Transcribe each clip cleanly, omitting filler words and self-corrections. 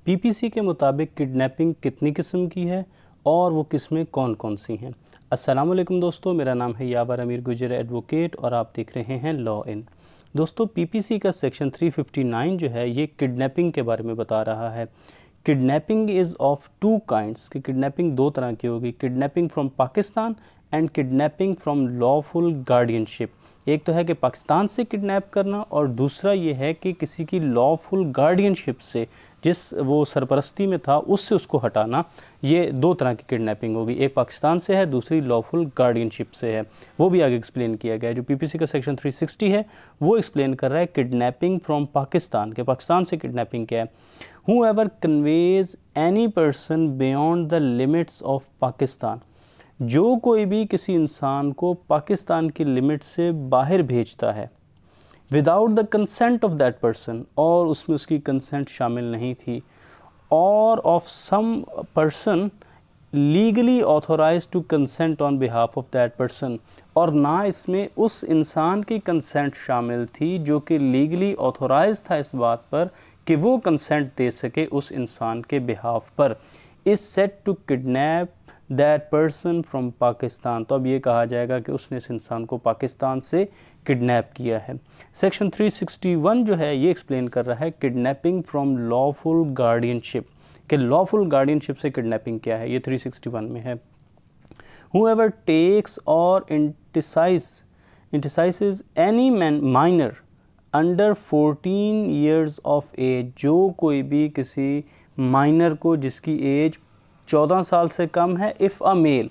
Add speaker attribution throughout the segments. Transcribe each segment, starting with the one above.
Speaker 1: PPC के मुताबिक kidnapping कितनी किस्म की है और वो किस्में कौन कौन सी हैं। अस्सलाम वालेकुम दोस्तों, मेरा नाम है यावर अमीर गुजर एडवोकेट और आप देख रहे हैं लॉ इन। दोस्तों, पीपीसी का सेक्शन 359 जो है ये किडनैपिंग के बारे में बता रहा है। Kidnapping is of two kinds, कि किडनैपिंग दो तरह की होगी, kidnapping from Pakistan and kidnapping from lawful guardianship. एक तो है कि पाकिस्तान से किडनैप करना और दूसरा ये है कि किसी की लॉफुल गार्डियनशिप से, जिस वो सरपरस्ती में था उससे उसको हटाना। ये दो तरह की किडनैपिंग होगी, एक पाकिस्तान से है, दूसरी लॉफुल गार्डियनशिप से है। वो भी आगे एक्सप्लेन किया गया है। जो पीपीसी का सेक्शन 360 है वो एक्सप्लेन कर रहा है किडनैपिंग फ्रॉम पाकिस्तान, के पाकिस्तान से किडनैपिंग क्या है। Whoever conveys any person beyond the limits of Pakistan, जो कोई भी किसी इंसान को पाकिस्तान की लिमिट से बाहर भेजता है without the consent of that person, और उसमें उसकी कंसेंट शामिल नहीं थी, or of some person legally authorise to consent on behalf of that person, और ना इसमें उस इंसान की कंसेंट शामिल थी जो कि लीगली ऑथोराइज था इस बात पर कि वो कंसेंट दे सके उस इंसान के बिहाफ पर, is set to kidnap that person from Pakistan. तो अब ये कहा जाएगा कि उसने इस इंसान को पाकिस्तान से किडनैप किया है। सेक्शन 361 जो है ये एक्सप्लेन कर रहा है किडनैपिंग फ्रॉम लॉफुल गार्डियनशिप, कि लॉफुल गार्डियनशिप से किडनैपिंग क्या है, ये 361 में है। Whoever takes or entices any minor under 14 years of age, जो कोई भी किसी माइनर को जिसकी एज 14 साल से कम है, इफ़ अ मेल,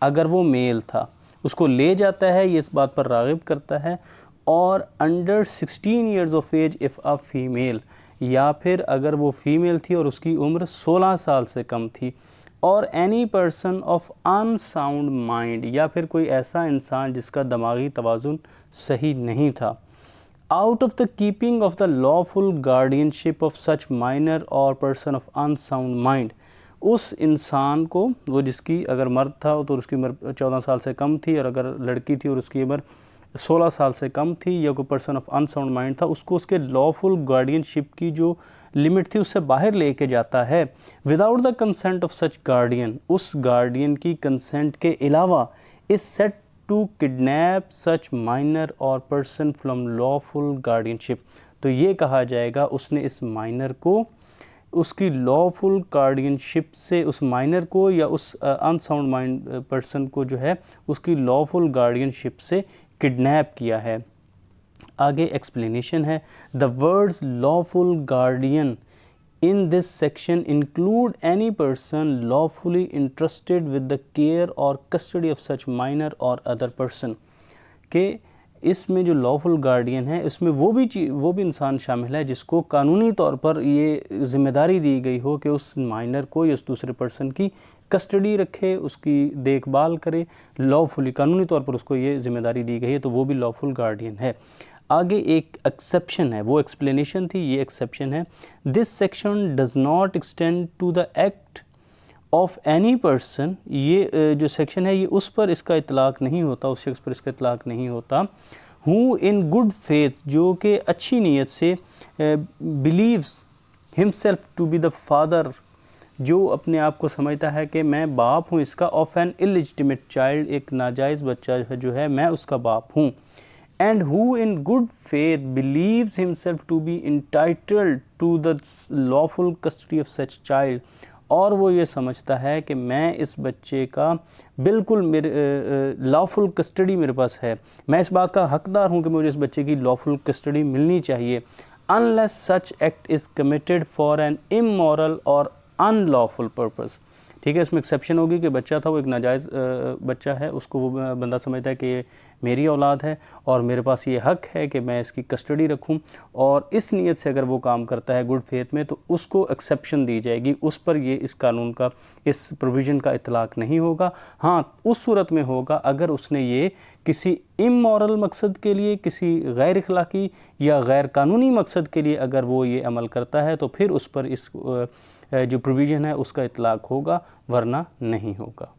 Speaker 1: अगर वो मेल था, उसको ले जाता है, ये इस बात पर राग़िब करता है, और under 16 years of age if a female, या फिर अगर वो फीमेल थी और उसकी उम्र 16 साल से कम थी, और any person of unsound mind, या फिर कोई ऐसा इंसान जिसका दिमागी तवाज़ुन सही नहीं था, out of the keeping of the lawful guardianship of such minor or person of unsound mind, उस इंसान को, वो जिसकी अगर मर्द था तो उसकी उम्र 14 साल से कम थी, और अगर लड़की थी और उसकी उम्र 16 साल से कम थी, या कोई पर्सन ऑफ अनसाउंड माइंड था, उसको उसके लॉफुल गार्डियनशिप की जो लिमिट थी उससे बाहर लेके जाता है without the consent of such guardian, उस गार्डियन की कंसेंट के अलावा, is set to kidnap such minor or person from lawful guardianship. तो ये कहा जाएगा उसने इस माइनर को उसकी लॉफुल गार्डियनशिप से, उस माइनर को या उस अनसाउंड माइंड पर्सन को जो है उसकी लॉफुल गार्डियनशिप से किडनैप किया है। आगे एक्सप्लेनेशन है, the words lawful guardian in this section include any person lawfully entrusted with the care or custody of such minor or other person, के इसमें जो लॉफुल गार्डियन है इसमें वो भी इंसान शामिल है जिसको कानूनी तौर पर ये ज़िम्मेदारी दी गई हो कि उस माइनर को या उस दूसरे पर्सन की कस्टडी रखे, उसकी देखभाल करे, लॉफुली कानूनी तौर पर उसको ये ज़िम्मेदारी दी गई है, तो वो भी लॉफुल गार्डियन है। आगे एक एक्सेप्शन है, वो एक्सप्लेनेशन थी, ये एक्सेप्शन है, this section does not extend to the act of any person, ये जो सेक्शन है ये उस पर इसका इतलाक़ नहीं होता, उस शख्स पर इसका इतलाक़ नहीं होता, हु इन गुड फेथ, जो कि अच्छी नीयत से believes himself to be the father, जो अपने आप को समझता है कि मैं बाप हूँ इसका, ऑफ एन इलिजिटिमेट चाइल्ड, एक नाजायज़ बच्चा जो है मैं उसका बाप हूँ, and who in good faith believes himself to be entitled to the lawful custody of such child, और वो ये समझता है कि मैं इस बच्चे का बिल्कुल मेरे लॉफुल कस्टडी मेरे पास है, मैं इस बात का हकदार हूँ कि मुझे इस बच्चे की लॉफुल कस्टडी मिलनी चाहिए, unless such act is committed for an immoral or unlawful purpose। ठीक है, इसमें एक्सेप्शन होगी कि बच्चा था वो एक नाजायज़ बच्चा है, उसको वो बंदा समझता है कि ये मेरी औलाद है और मेरे पास ये हक़ है कि मैं इसकी कस्टडी रखूं, और इस नीयत से अगर वो काम करता है गुड फेथ में तो उसको एक्सेप्शन दी जाएगी, उस पर ये इस कानून का, इस प्रोविज़न का इतलाक़ नहीं होगा। हाँ, उस सूरत में होगा अगर उसने ये किसी इमोरल मकसद के लिए, किसी गैर अखलाकी या गैर कानूनी मकसद के लिए अगर वो ये अमल करता है तो फिर उस पर इस जो प्रोविज़न है उसका इतलाक़ होगा, वरना नहीं होगा।